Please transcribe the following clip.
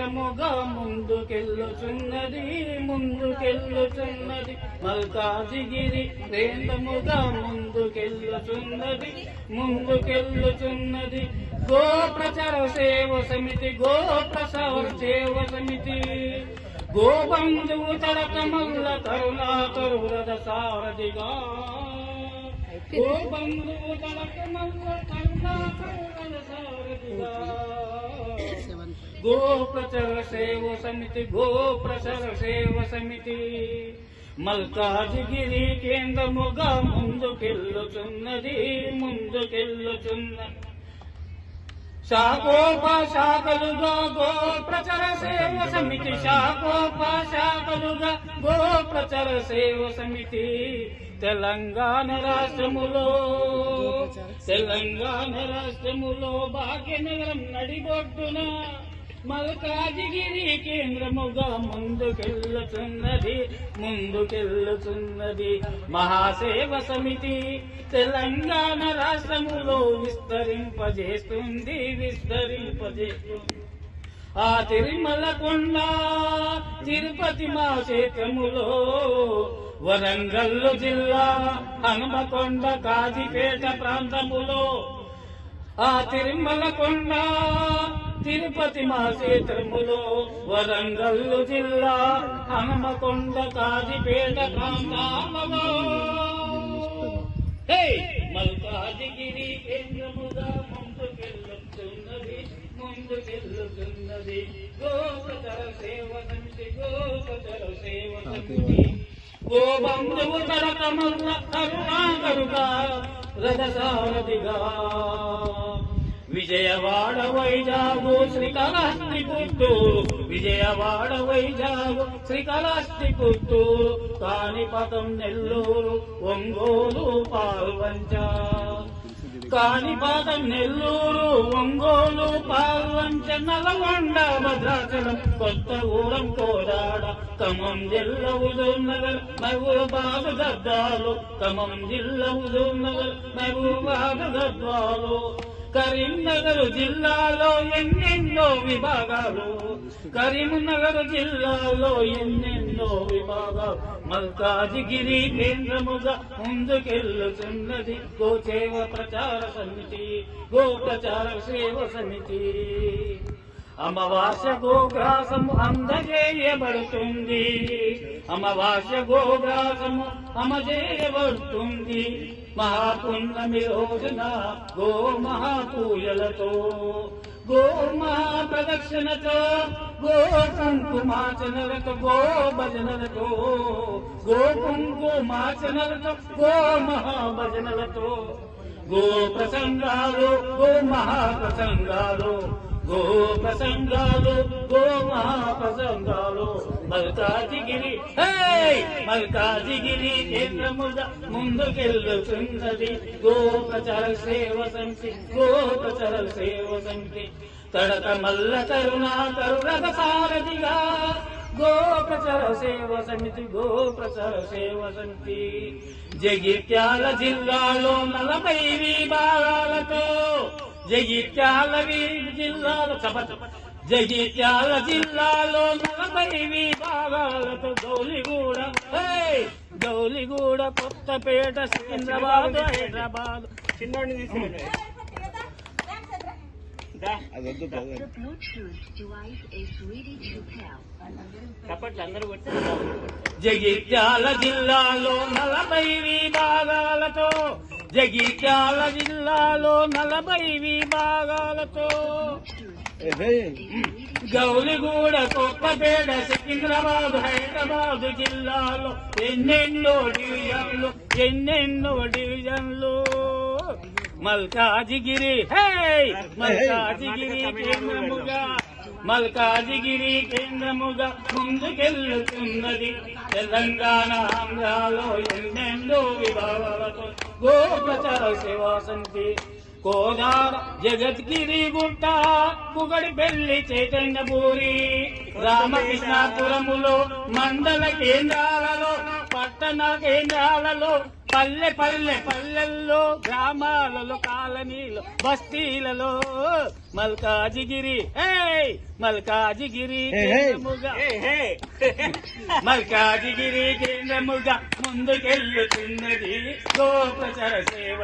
కేంద్రముగా ముందుకెళ్ళుచున్నది ముందుకెళ్ళుచున్నది మల్కాజిగిరి కేంద్రముగా ముందుకెళ్ళుచున్నది ముందుకెళ్ళుచున్నది గో ప్రచార సేవ సమితి గో ప్రచార సేవ సమితి గోబంధువు తడకమల్ల కరుణాకరు రథ సారథిగా గోబంధువు తడకమల్ల కరుణాకరు రథ సారథిగా గో ప్రచార సేవ సమితి గో ప్రచార సేవ సమితి మల్కాజిగిరి కేంద్రముగా ముందుకెళ్ళుచున్నది ముందుకెళ్ళుచున్నది శాఖోపశాఖలుగా గో ప్రచార సేవ సమితి శాఖోపశాఖలుగా గో ప్రచార సేవ సమితి తెలంగాణ రాష్ట్రములో భాగ్యనగరం నడిబొడ్డున మల్కాజిగిరి కేంద్రముగా ముందుకెళ్ళుచున్నది మహాసేవ సమితి తెలంగాణ రాష్ట్రములో విస్తరింపజేస్తుంది ఆ తిరుమల కొండ తిరుపతి మా క్షేత్రములో వరంగల్లు జిల్లా హనుమకొండ కాజీపేట ప్రాంతములో ఆ తిరుమల కొండ తిరుపతి మా క్షేత్రములో వరంగల్లు జిల్లా హనుమకొండ కాజీపేట ప్రాంతాలలో మల్కాజిగిరి కేంద్రముగా ముందుకెళ్ళుచున్నది గో ప్రచార సేవ సమితి గో బంధువు తరకమల్ల కరుణాకరుగా రథసారథిగా విజయవాడ వైజాగు శ్రీకాళహస్తి పుత్తూరు విజయవాడ వైజాగు శ్రీకాళహస్తి పుత్తూరు కాణిపాకం నెల్లూరు ఒంగోలు పాల్వంచ కాణిపాకం నెల్లూరు ఒంగోలు పాల్వంచ నల్గొండ భద్రాచలం కొత్తగూడెం కోదాడ ఖమ్మం జిల్లా హుజూర్ నగర్ మహబూబాబాద్ గద్వాలు ఖమ్మం జిల్లా హుజూర్ నగర్ మహబూబాబాద్ గద్వాలు కరీంనగర్ జిల్లాలో ఎన్నెన్నో విభాగాలు కరీంనగర్ జిల్లాలో ఎన్నెన్నో విభాగాలు మల్కాజిగిరి కేంద్రముగా ముందుకెళ్ళుచున్నది గోసేవ ప్రచార సమితి గో ప్రచార సేవ సమితి అమావాస్య గోగ్రాసము అందజేయబడుతుంది అమావాస్య గోగ్రాసము అందజేయబడుతుంది మహాపుణ్యమి రోజున గో మహాపూజలతో గో మహాప్రదక్షిణతో గో కుంకుమార్చనలతో గో భజనలతో గో కుంకుమార్చనలతో గో మహాభజనలతో గో ప్రసంగాలు గో మహాప్రసంగాలు గో ప్రసంగాలు గో మహాప్రసంగాలు మల్కాజిగిరి కేంద్రముగా ముందుకెళ్ళుచున్నది గో ప్రచార సేవ సమితి గో ప్రచార సేవ సమితి తడక మల్ల కరుణాకరు రథ సారథిగా గో ప్రచార సేవ సమితి గో ప్రచార సేవ సమితి జగిత్యాల జిల్లాలో 40 విభాగాలతో జగిత్యాల జిల్లాలో జగిత్యాల జిల్లాలో 40 విభాగాలతో గౌలిగూడ కొత్తపేట సికింద్రాబాద్ హైదరాబాద్ చిన్నోడిని తీసుకుని జగిత్యాల జిల్లాలో 40 విభాగాలతో జగిత్యాల జిల్లాలో 40 విభాగాలతో గౌలిగూడ కొత్తపేట సికింద్రాబాద్ హైదరాబాద్ జిల్లాలో ఎన్నెన్నో డివిజన్లు మల్కాజిగిరి కేంద్రముగా ముందుకెళ్ళుతున్నది తెలంగాణ ఆంధ్రాలో ఎన్నెన్నో విభాగాలతో గో ప్రచార సేవా సమితి కోదాడ జగద్గిరి గుట్ట కుగడిపల్లి చైతన్యపూరి రామకృష్ణాపురములో మండల కేంద్రాలలో పట్టణ కేంద్రాలలో పల్లె పల్లె పల్లెల్లో, గ్రామాలలో, కాలనీలో, బస్తీలలో మల్కాజిగిరి మల్కాజిగిరి కేంద్రముగా మల్కాజిగిరి కేంద్రముగా ముందుకెళ్ళుతున్నది గో ప్రచార సేవ